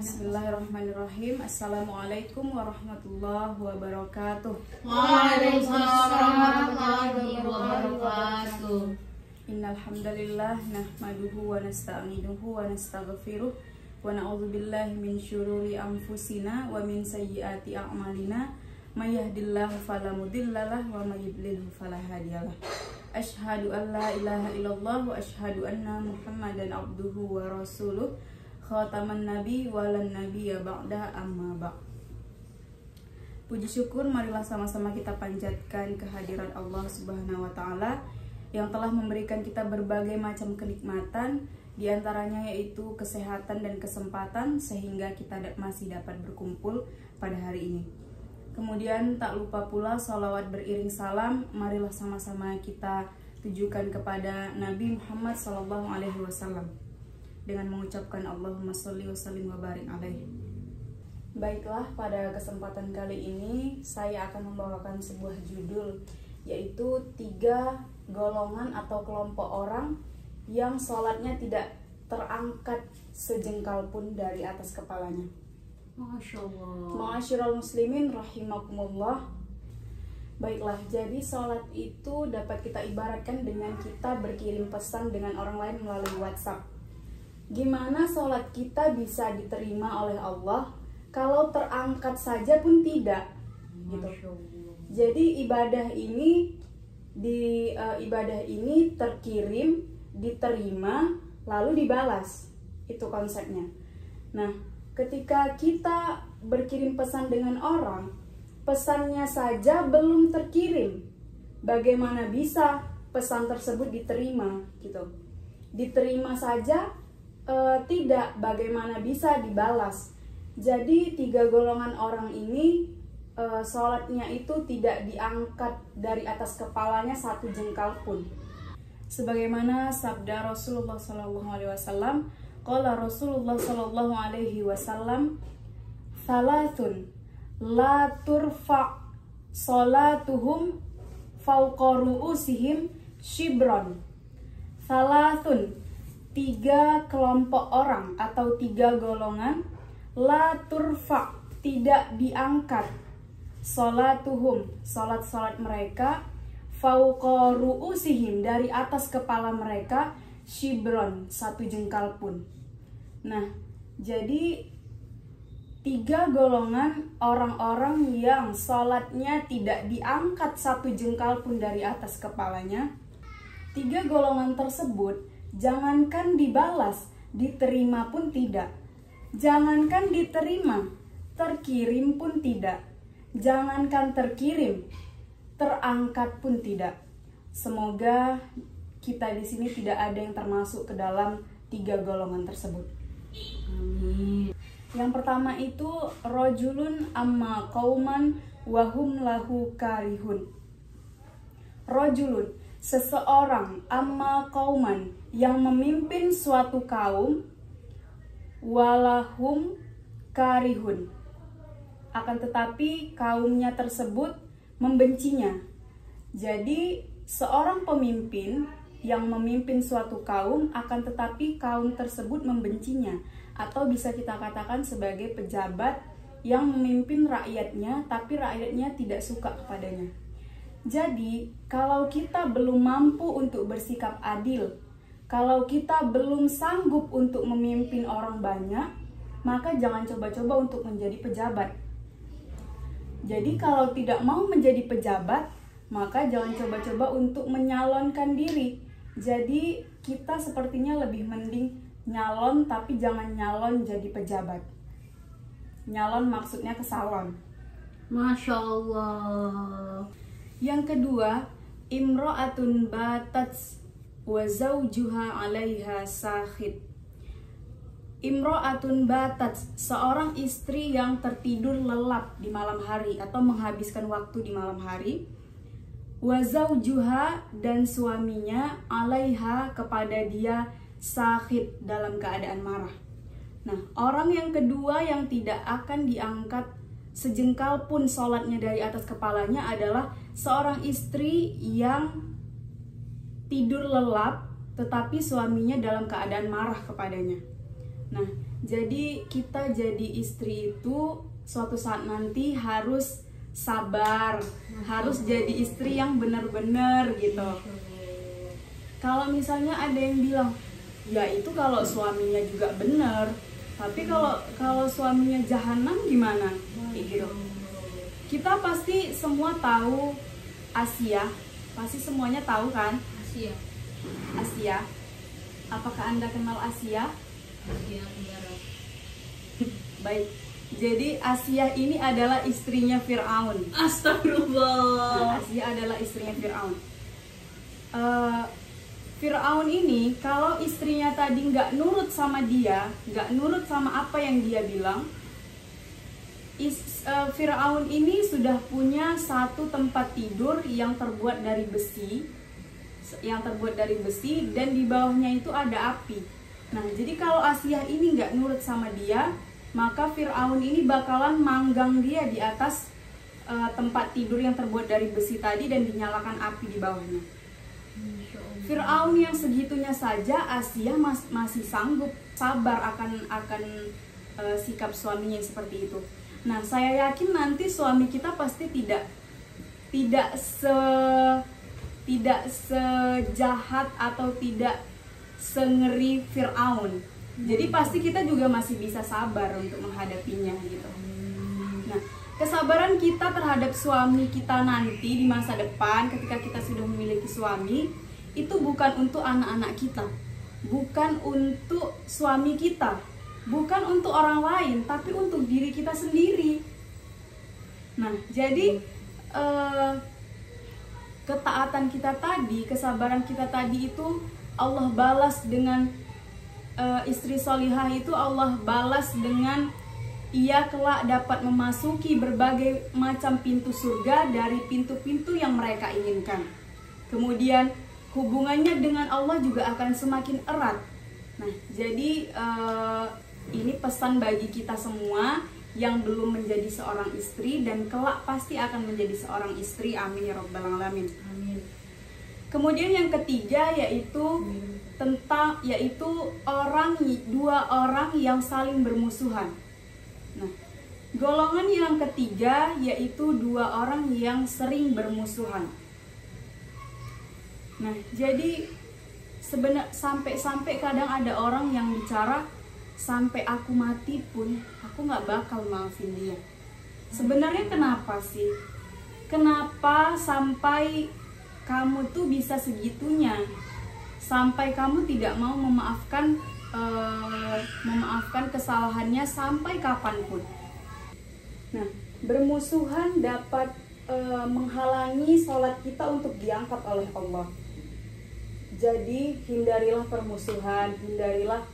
Bismillahirrahmanirrahim. Assalamualaikum warahmatullahi wabarakatuh. Waalaikumsalam warahmatullahi wabarakatuh. Innal hamdalillah nahmaduhu wa nasta'inuhu wa nastaghfiruh wa na'udzubillahi min syururi anfusina wa min sayyiati a'malina may yahdihillahu fala mudhillalah wa may yudlilhu fala hadiyalah. Asyhadu an la ilaha illallah wa asyhadu anna Muhammadan abduhu wa rasuluh. Khataman nabi walan nabiyya ba'da amma ba'. Puji syukur marilah sama-sama kita panjatkan kehadiran Allah Subhanahu wa taala yang telah memberikan kita berbagai macam kenikmatan, diantaranya yaitu kesehatan dan kesempatan sehingga kita masih dapat berkumpul pada hari ini. Kemudian tak lupa pula salawat beriring salam marilah sama-sama kita tujukan kepada Nabi Muhammad SAW dengan mengucapkan Allahumma sholli wa sallim wa barik alaihi. Baiklah, pada kesempatan kali ini saya akan membawakan sebuah judul, yaitu 3 golongan atau kelompok orang yang sholatnya tidak terangkat sejengkal pun dari atas kepalanya. Masya Allah. Ma'asyiral muslimin rahimakumullah. Baiklah, jadi sholat itu dapat kita ibaratkan dengan kita berkirim pesan dengan orang lain melalui WhatsApp. Gimana sholat kita bisa diterima oleh Allah kalau terangkat saja pun tidak, gitu. Jadi ibadah ini terkirim, diterima, lalu dibalas. Itu konsepnya. Nah, ketika kita berkirim pesan dengan orang, pesannya saja belum terkirim, bagaimana bisa pesan tersebut diterima, gitu. Diterima saja tidak, bagaimana bisa dibalas. Jadi 3 golongan orang ini sholatnya itu tidak diangkat dari atas kepalanya satu jengkal pun. Sebagaimana sabda Rasulullah SAW, qala Rasulullah SAW, thalathun la turfa sholatuhum fawqa ru'usihim shibron. Thalathun, 3 kelompok orang atau 3 golongan, la turfa, tidak diangkat, sholatuhum, salat mereka, fauqa ru'usihim, dari atas kepala mereka, shibron, 1 jengkal pun. Nah, jadi 3 golongan orang-orang yang salatnya tidak diangkat 1 jengkal pun dari atas kepalanya. 3 golongan tersebut jangankan dibalas, diterima pun tidak. Jangankan diterima, terkirim pun tidak. Jangankan terkirim, terangkat pun tidak. Semoga kita di sini tidak ada yang termasuk ke dalam 3 golongan tersebut. Amin. Yang pertama itu rojulun amma qauman wahum lahu karihun. Rojulun, seseorang, amma qauman, yang memimpin suatu kaum, walahum karihun, akan tetapi kaumnya tersebut membencinya. Jadi seorang pemimpin yang memimpin suatu kaum, akan tetapi kaum tersebut membencinya, atau bisa kita katakan sebagai pejabat yang memimpin rakyatnya tapi rakyatnya tidak suka kepadanya. Jadi kalau kita belum mampu untuk bersikap adil, kalau kita belum sanggup untuk memimpin orang banyak, maka jangan coba-coba untuk menjadi pejabat. Jadi kalau tidak mau menjadi pejabat, maka jangan coba-coba untuk menyalonkan diri. Jadi kita sepertinya lebih mending nyalon, tapi jangan nyalon jadi pejabat. Nyalon maksudnya ke salon. Masya Allah. Yang kedua, imro'atun batat wa zawjuha 'alaiha sakhit. Imro'atun batat, seorang istri yang tertidur lelap di malam hari atau menghabiskan waktu di malam hari. Wa zawjuha, dan suaminya, 'alaiha, kepada dia, sakhit, dalam keadaan marah. Nah, orang yang kedua yang tidak akan diangkat sejengkal pun sholatnya dari atas kepalanya adalah seorang istri yang tidur lelap tetapi suaminya dalam keadaan marah kepadanya. Nah, jadi kita jadi istri itu suatu saat nanti harus sabar, harus jadi istri yang benar-benar gitu. Kalau misalnya ada yang bilang, ya itu kalau suaminya juga benar, tapi kalau suaminya jahanam gimana? Kayak gitu. Kita pasti semua tahu Asia, pasti semuanya tahu kan? Asia. Apakah Anda kenal Asia? Baik. Jadi Asia ini adalah istrinya Fir'aun. Astagfirullah. Asia adalah istrinya Fir'aun. Fir'aun ini kalau istrinya tadi nggak nurut sama dia, nggak nurut sama apa yang dia bilang, Fir'aun ini sudah punya satu tempat tidur yang terbuat dari besi, dan di bawahnya itu ada api. Nah, jadi kalau Asia ini nggak nurut sama dia, maka Fir'aun ini bakalan manggang dia di atas tempat tidur yang terbuat dari besi tadi dan dinyalakan api di bawahnya. Fir'aun yang segitunya saja Asia masih sanggup sabar akan sikap suaminya yang seperti itu. Nah, saya yakin nanti suami kita pasti tidak sejahat atau tidak sengeri Fir'aun. Jadi pasti kita juga masih bisa sabar untuk menghadapinya gitu. Nah, kesabaran kita terhadap suami kita nanti di masa depan ketika kita sudah memiliki suami, itu bukan untuk anak-anak kita, bukan untuk suami kita, bukan untuk orang lain, tapi untuk diri kita sendiri. Nah, jadi ketaatan kita tadi, kesabaran kita tadi itu Allah balas dengan istri solihah itu Allah balas dengan ia kelak dapat memasuki berbagai macam pintu surga dari pintu-pintu yang mereka inginkan. Kemudian hubungannya dengan Allah juga akan semakin erat. Nah, jadi ini pesan bagi kita semua yang belum menjadi seorang istri dan kelak pasti akan menjadi seorang istri. Amin ya rabbal alamin. Amin. Kemudian yang ketiga yaitu dua orang yang saling bermusuhan. Nah, golongan yang ketiga yaitu dua orang yang sering bermusuhan. Nah, jadi sampai kadang ada orang yang bicara, sampai aku mati pun aku nggak bakal maafin dia. Sebenarnya kenapa sih? Kenapa sampai kamu tuh bisa segitunya? Sampai kamu tidak mau memaafkan kesalahannya sampai kapanpun. Nah, bermusuhan dapat menghalangi sholat kita untuk diangkat oleh Allah. Jadi hindarilah permusuhan, hindarilah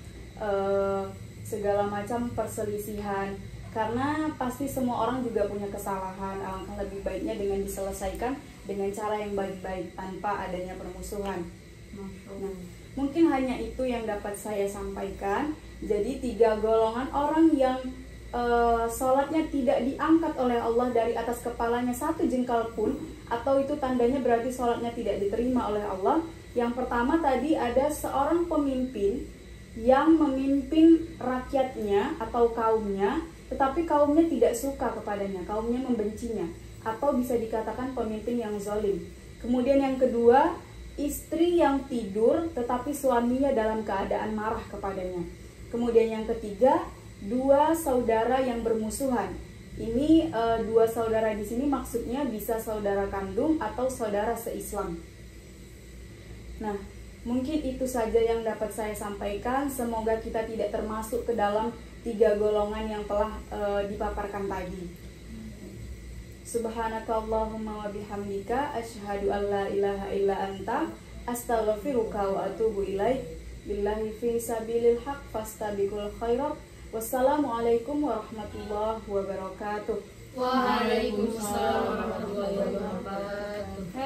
segala macam perselisihan, karena pasti semua orang juga punya kesalahan. Alangkah lebih baiknya dengan diselesaikan dengan cara yang baik-baik tanpa adanya permusuhan. Nah, mungkin hanya itu yang dapat saya sampaikan. Jadi 3 golongan orang yang sholatnya tidak diangkat oleh Allah dari atas kepalanya 1 jengkal pun, atau itu tandanya berarti sholatnya tidak diterima oleh Allah. Yang pertama tadi ada seorang pemimpin yang memimpin rakyatnya atau kaumnya, tetapi kaumnya tidak suka kepadanya, kaumnya membencinya, atau bisa dikatakan pemimpin yang zalim. Kemudian yang kedua, istri yang tidur tetapi suaminya dalam keadaan marah kepadanya. Kemudian yang ketiga, 2 saudara yang bermusuhan. Ini 2 saudara di sini maksudnya bisa saudara kandung atau saudara seislam. Nah, mungkin itu saja yang dapat saya sampaikan. Semoga kita tidak termasuk ke dalam 3 golongan yang telah dipaparkan tadi. Subhanakallahumma wa bihamdika asyhadu an la ilaha illa anta astaghfiruka wa atubu ilaik. Billahi fi sabilil haq fastabiqul khairat. Wassalamualaikum warahmatullahi wabarakatuh. Waalaikumsalam warahmatullahi wabarakatuh.